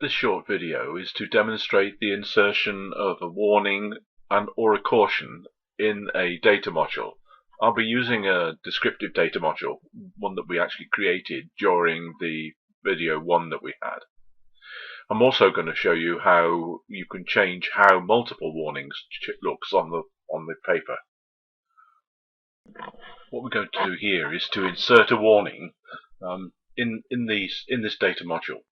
This short video is to demonstrate the insertion of a warning and or a caution in a data module. I'll be using a descriptive data module, one that we actually created during the video one that we had. I'm also going to show you how you can change how multiple warnings looks on the paper. What we're going to do here is to insert a warning in this data module.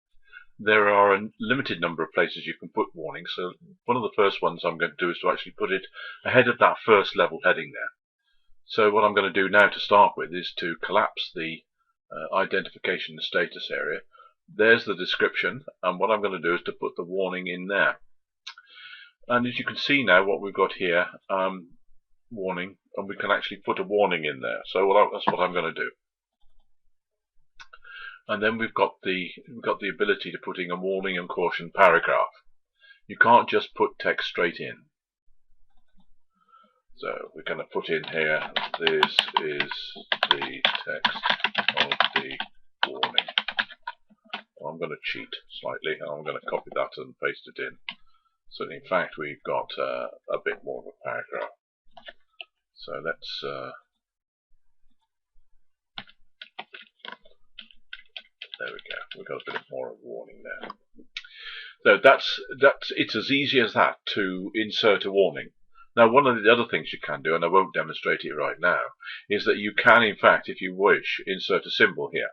There are a limited number of places you can put warnings, so one of the first ones I'm going to do is to actually put it ahead of that first level heading there. So what I'm going to do now to start with is to collapse the identification and status area. There's the description, and what I'm going to do is to put the warning in there. And as you can see now, what we've got here, warning, and we can actually put a warning in there. So that's what I'm going to do. And then we've got the ability to put in a warning and caution paragraph. You can't just put text straight in. So we're going to put in here, this is the text of the warning. I'm going to cheat slightly, and I'm going to copy that and paste it in. So in fact we've got a bit more of a paragraph. So let's there we go. We've got a bit more of a warning there. So it's as easy as that to insert a warning. Now, one of the other things you can do, and I won't demonstrate it right now, is that you can, in fact, if you wish, insert a symbol here.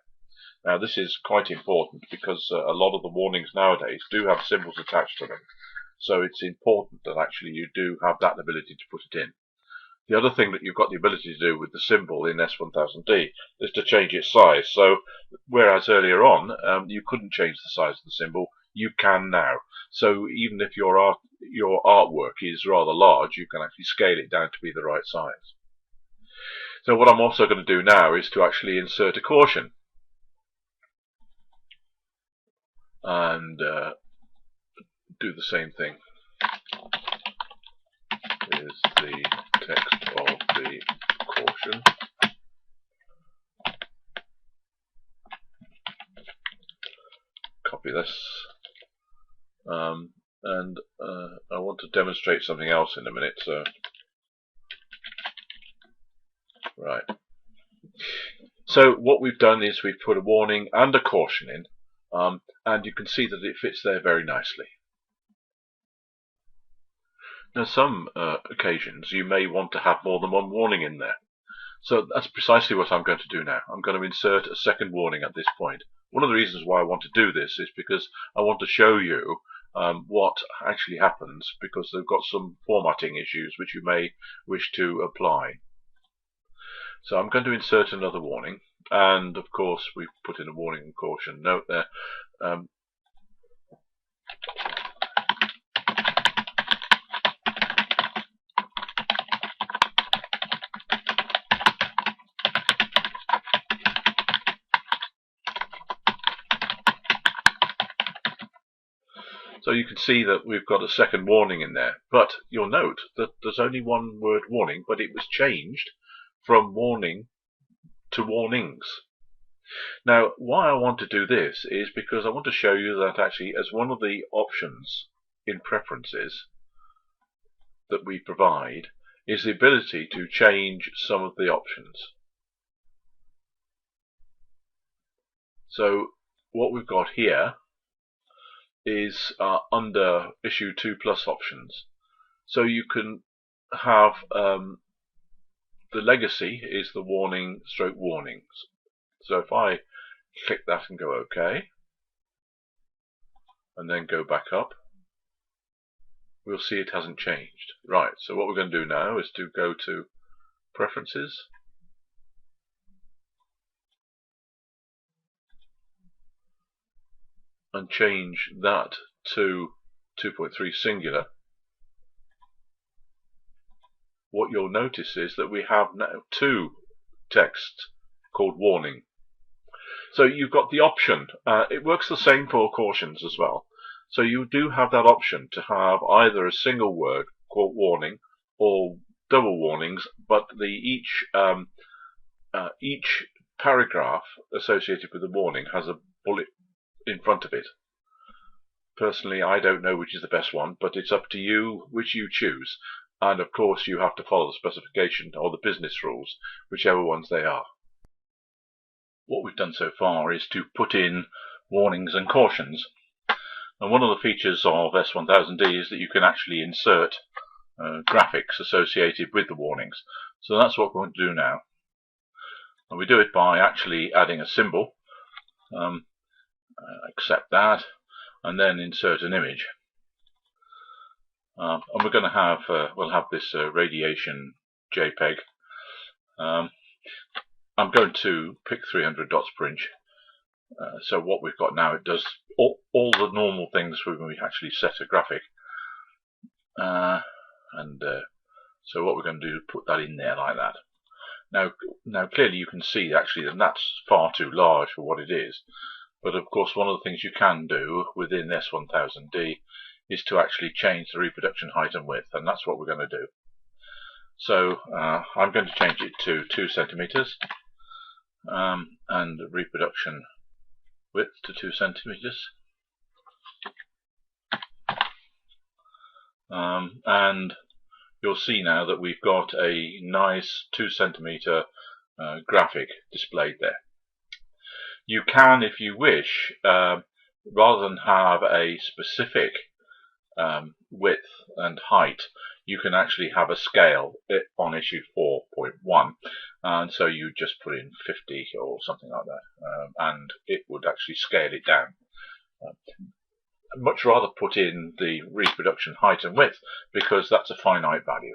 Now, this is quite important because a lot of the warnings nowadays do have symbols attached to them. So it's important that actually you do have that ability to put it in. The other thing that you've got the ability to do with the symbol in S1000D is to change its size. So whereas earlier on you couldn't change the size of the symbol, you can now. So even if your artwork is rather large, you can actually scale it down to be the right size. So what I'm also going to do now is to actually insert a caution. And do the same thing. Here's the text of the caution. Copy this. And I want to demonstrate something else in a minute. So, right. So what we've done is we've put a warning and a caution in, and you can see that it fits there very nicely. Now, some occasions you may want to have more than one warning in there. So that's precisely what I'm going to do now. I'm going to insert a second warning at this point. One of the reasons why I want to do this is because I want to show you what actually happens, because they've got some formatting issues which you may wish to apply. So I'm going to insert another warning, and of course we've put in a warning and caution note there. So you can see that we've got a second warning in there, but you'll note that there's only one word warning, but it was changed from warning to warnings. Now, why I want to do this is because I want to show you that actually as one of the options in preferences that we provide is the ability to change some of the options. So what we've got here is under issue 2 plus options. So you can have the legacy is the warning stroke warnings. So if I click that and go OK, and then go back up, we'll see it hasn't changed. Right, so what we're going to do now is to go to Preferences, and change that to 2.3 singular. What you'll notice is that we have now two texts called warning. So you've got the option. It works the same for cautions as well. So you do have that option to have either a single word called warning or double warnings, but each paragraph associated with the warning has a bullet in front of it. Personally, I don't know which is the best one, but it's up to you which you choose. And of course, you have to follow the specification or the business rules, whichever ones they are. What we've done so far is to put in warnings and cautions. And one of the features of S1000D is that you can actually insert graphics associated with the warnings. So that's what we're going to do now. And we do it by actually adding a symbol, accept that, and then insert an image. And we're going to have, we'll have this radiation JPEG. I'm going to pick 300 dots per inch. So what we've got now, it does all the normal things when we actually set a graphic. So what we're going to do is put that in there like that. Now clearly you can see actually that that's far too large for what it is. But of course one of the things you can do within S1000D is to actually change the reproduction height and width, and that's what we're going to do. So I'm going to change it to 2 centimeters and reproduction width to 2 centimeters. And you'll see now that we've got a nice 2 centimeter graphic displayed there. You can, if you wish, rather than have a specific width and height, you can actually have a scale on issue 4.1, and so you just put in 50 or something like that, and it would actually scale it down. I'd much rather put in the reproduction height and width because that's a finite value.